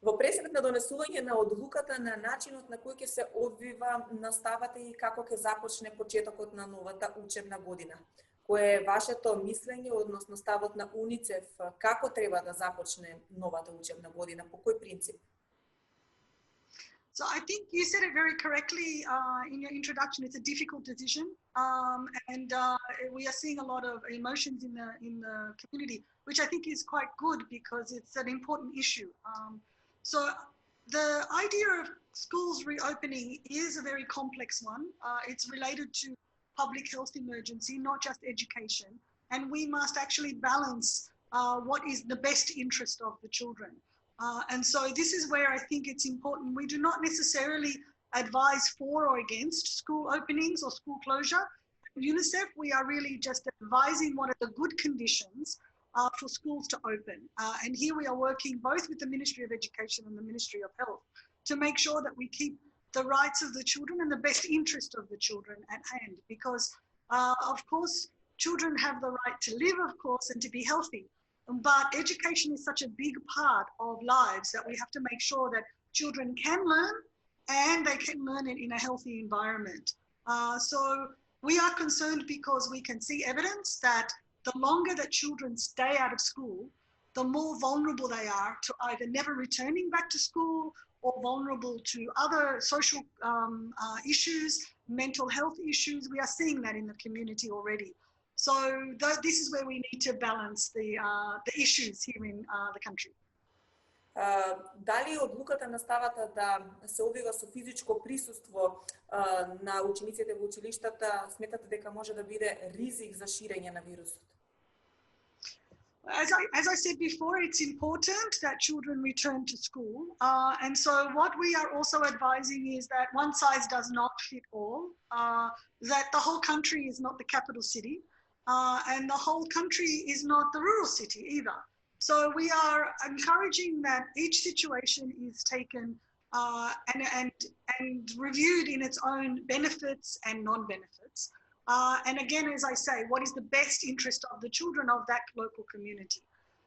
Во пресек на донесување на одлуката на начинот на кој ќе се одвива наставата и како ќе започне почетокот на новата учебна година. Кое е вашето мислење, односно ставот на УНИЦЕФ, како треба да започне новата учебна година, по кој принцип? So I think you said it very correctly in your introduction. It's a difficult decision, and we are seeing a lot of emotions in the community, which I think is quite good because it's an important issue. So the idea of schools reopening is a very complex one. It's related to public health emergency, not just education, and we must actually balance what is the best interest of the children. And so this is where I think it's important. We do not necessarily advise for or against school openings or school closure. At UNICEF, we are really just advising what are the good conditions for schools to open. And here we are working both with the Ministry of Education and the Ministry of Health to make sure that we keep the rights of the children and the best interest of the children at hand. Because, of course, children have the right to live, of course, and to be healthy. But education is such a big part of lives that we have to make sure that children can learn and they can learn it in a healthy environment. So we are concerned because we can see evidence that the longer that children stay out of school, the more vulnerable they are to either never returning back to school or vulnerable to other social issues, mental health issues. We are seeing that in the community already. So this is where we need to balance the issues here in the country. Дали одлуката на ставата да се одвива со физичко присуство на учениците во училиштата сметате дека може да биде ризик за ширење на вирусот? As I said before, it's important that children return to school. And so what we are also advising is that one size does not fit all, that the whole country is not the capital city, and the whole country is not the rural city either. So we are encouraging that each situation is taken and reviewed in its own benefits and non-benefits. And again, as I say, what is the best interest of the children of that local community?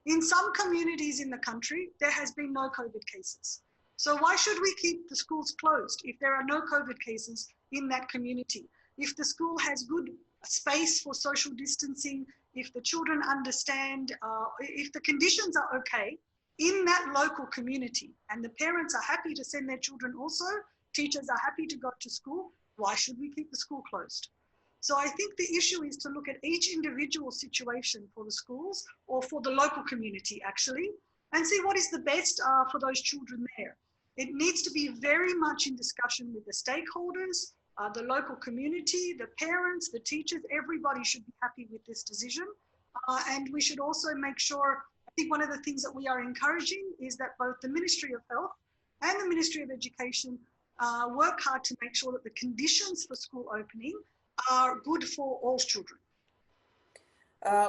In some communities in the country, there has been no COVID cases. So why should we keep the schools closed if there are no COVID cases in that community? If the school has good space for social distancing, if the children understand, if the conditions are okay in that local community and the parents are happy to send their children also, teachers are happy to go to school, why should we keep the school closed? So I think the issue is to look at each individual situation for the schools or for the local community actually and see what is the best for those children there. It needs to be very much in discussion with the stakeholders, the local community, the parents, the teachers. Everybody should be happy with this decision. And we should also make sure, I think one of the things that we are encouraging is that both the Ministry of Health and the Ministry of Education work hard to make sure that the conditions for school opening are good for all children.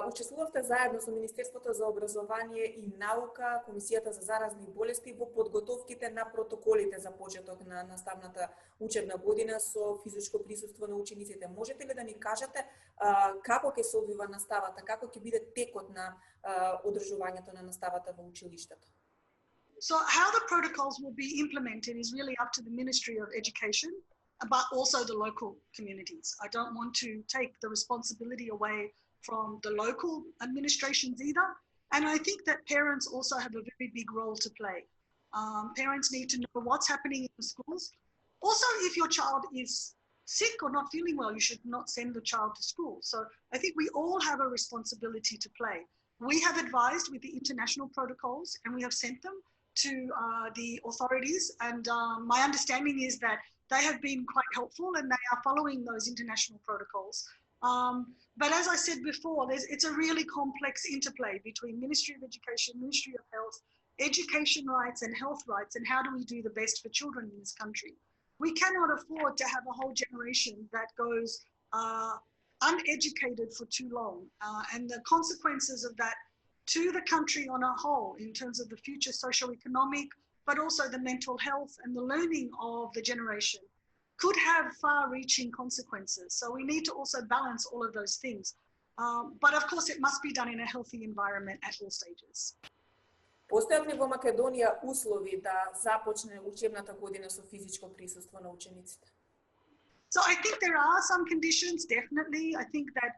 Учествувавте заедно со Министерството за образование и наука, Комисијата за заразни болести во подготовките на протоколите за почеток на наставната учебна година со физичко присуство на учениците. Можете ли да ни кажете како ќе се одвива наставата, како ќе биде текот на одржувањето на наставата во училиштето? So how the protocols will be implemented is really up to the Ministry of Education, but also the local communities. I don't want to take the responsibility away from the local administrations either. And I think that parents also have a very big role to play. Parents need to know what's happening in the schools. Also, if your child is sick or not feeling well, you should not send the child to school. So I think we all have a responsibility to play. We have advised with the international protocols and we have sent them to the authorities. And my understanding is that they have been quite helpful and they are following those international protocols. But as I said before, it's a really complex interplay between Ministry of Education, Ministry of Health, education rights and health rights, and how do we do the best for children in this country. We cannot afford to have a whole generation that goes uneducated for too long. And the consequences of that to the country on a whole in terms of the future socio-economic, but also the mental health and the learning of the generation could have far-reaching consequences. So we need to also balance all of those things. But of course, it must be done in a healthy environment at all stages. Постојат ли во Македонија услови да започне учебната година со физичко присуство на учениците? So I think there are some conditions, definitely. I think that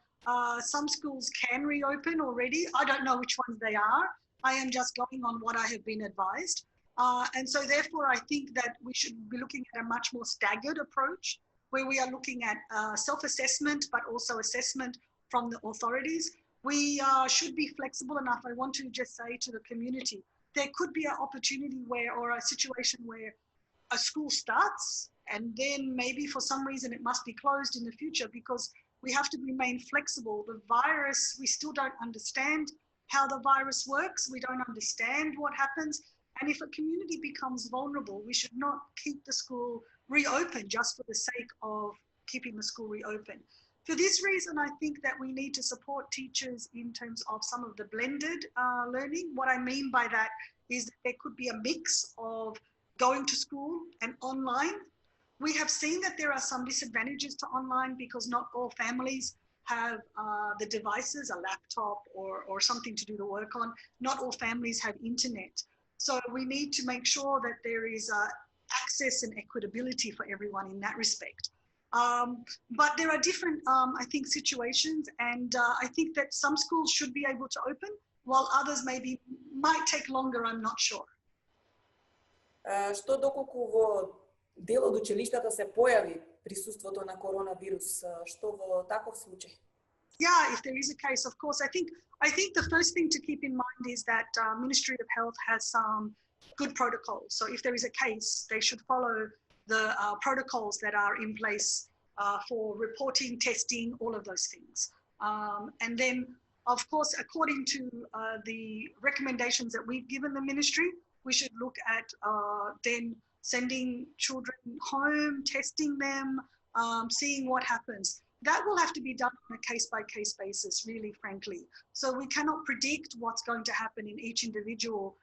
some schools can reopen already. I don't know which ones they are. I am just going on what I have been advised. And so therefore, I think that we should be looking at a much more staggered approach, where we are looking at self-assessment, but also assessment from the authorities. We should be flexible enough. I want to just say to the community, there could be an opportunity where, or a situation where a school starts and then maybe for some reason it must be closed in the future, because we have to remain flexible. The virus, we still don't understand how the virus works. We don't understand what happens. And if a community becomes vulnerable, we should not keep the school reopen just for the sake of keeping the school reopen. For this reason, I think that we need to support teachers in terms of some of the blended learning. What I mean by that is that there could be a mix of going to school and online. We have seen that there are some disadvantages to online because not all families have the devices, a laptop or something to do the work on. Not all families have internet. So we need to make sure that there is access and equitability for everyone in that respect. But there are different, I think, situations, and I think that some schools should be able to open, while others maybe might take longer, I'm not sure. Што доколку во дел од училиштата се појави присуството на коронавирус, што во таков случај? Yeah, if there is a case, of course. I think the first thing to keep in mind is that Ministry of Health has some good protocols. So if there is a case, they should follow the protocols that are in place for reporting, testing, all of those things. And then, of course, according to the recommendations that we've given the ministry, we should look at then sending children home, testing them, seeing what happens. That will have to be done on a case-by-case basis, really, frankly. So we cannot predict what's going to happen in each individual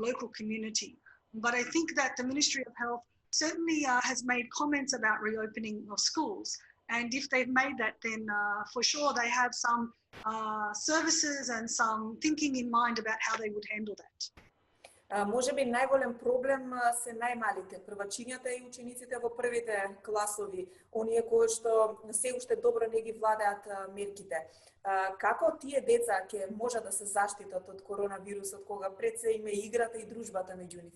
local community. But I think that the Ministry of Health certainly has made comments about reopening of schools. And if they've made that, then for sure they have some services and some thinking in mind about how they would handle that. Може би најголем проблем се најмалите, првачињата и учениците во првите класови, оние кои што се уште добро не ги владеат мерките. Како тие деца ќе можат да се заштитат од коронавирусот кога пред се им е играта и дружбата меѓу нив?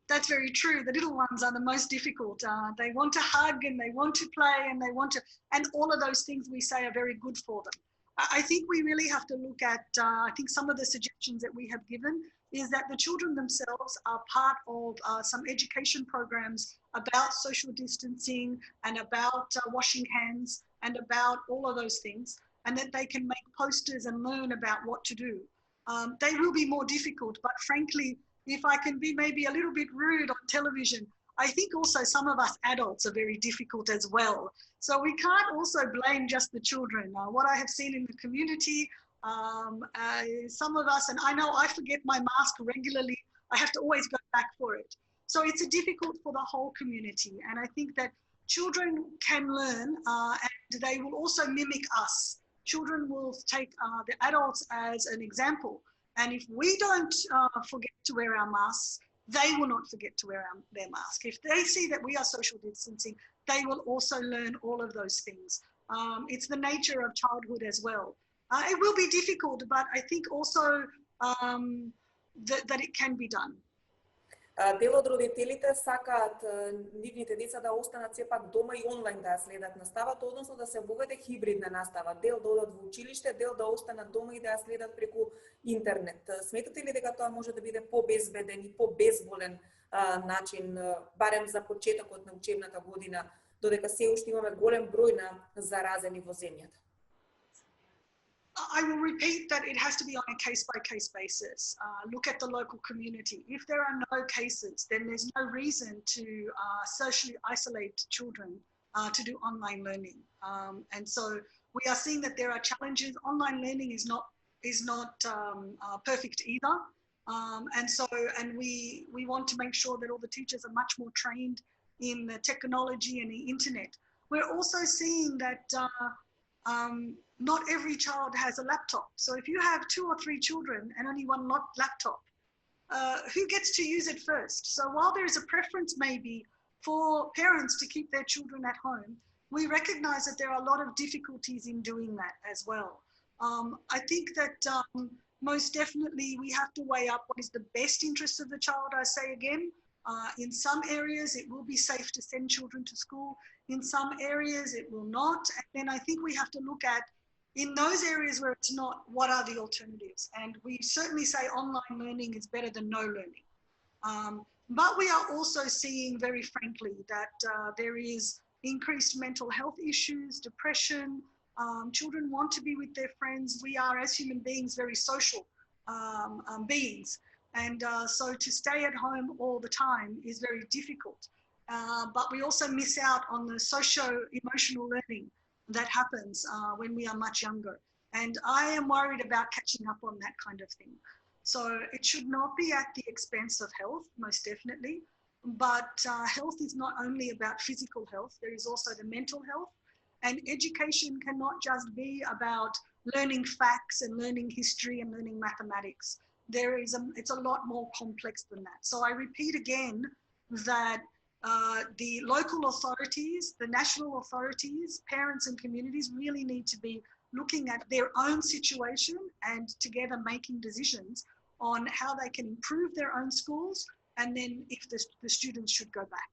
That's very true. The little ones are the most difficult. They want to hug and they want to play and all of those things we say are very good for them. I think we really have to look at, I think some of the suggestions that we have given is that the children themselves are part of some education programs about social distancing and about washing hands and about all of those things, and that they can make posters and learn about what to do. They will be more difficult, but frankly, if I can be maybe a little bit rude on television, I think also some of us adults are very difficult as well. So we can't also blame just the children. What I have seen in the community, some of us, and I know I forget my mask regularly, I have to always go back for it. So it's difficult for the whole community. And I think that children can learn and they will also mimic us. Children will take the adults as an example. And if we don't forget to wear our masks, they will not forget to wear their mask. If they see that we are social distancing, they will also learn all of those things. It's the nature of childhood as well. It will be difficult, but I think also that it can be done. Дел од родителите сакаат нивните деца да останат сепак дома и онлайн да ја следат наставата, односно да се воведе хибридна настава. Дел да одат во училиште, дел да останат дома и да ја следат преку интернет. Сметате ли дека тоа може да биде побезбеден и побезволен начин, барем за почетокот на учебната година, додека се уште имаме голем број на заразени во земјата? I will repeat that it has to be on a case-by-case basis. Look at the local community. If there are no cases, then there's no reason to socially isolate children to do online learning. And so we are seeing that there are challenges. Online learning is not perfect either. And we want to make sure that all the teachers are much more trained in the technology and the internet. We're also seeing that not every child has a laptop. So if you have 2 or 3 children and only one laptop, who gets to use it first? So while there is a preference maybe for parents to keep their children at home, we recognize that there are a lot of difficulties in doing that as well. I think that most definitely we have to weigh up what is the best interest of the child. I say again, in some areas it will be safe to send children to school. In some areas it will not. And then I think we have to look at, in those areas where it's not, what are the alternatives? And we certainly say online learning is better than no learning. But we are also seeing, very frankly, that there is increased mental health issues, depression. Children want to be with their friends. We are, as human beings, very social beings. And so to stay at home all the time is very difficult. But we also miss out on the socio-emotional learning that happens when we are much younger. And I am worried about catching up on that kind of thing. So it should not be at the expense of health, most definitely. But health is not only about physical health, there is also the mental health. And education cannot just be about learning facts and learning history and learning mathematics. It's a lot more complex than that. So I repeat again that the local authorities, the national authorities, parents and communities really need to be looking at their own situation and together making decisions on how they can improve their own schools, and then if the students should go back.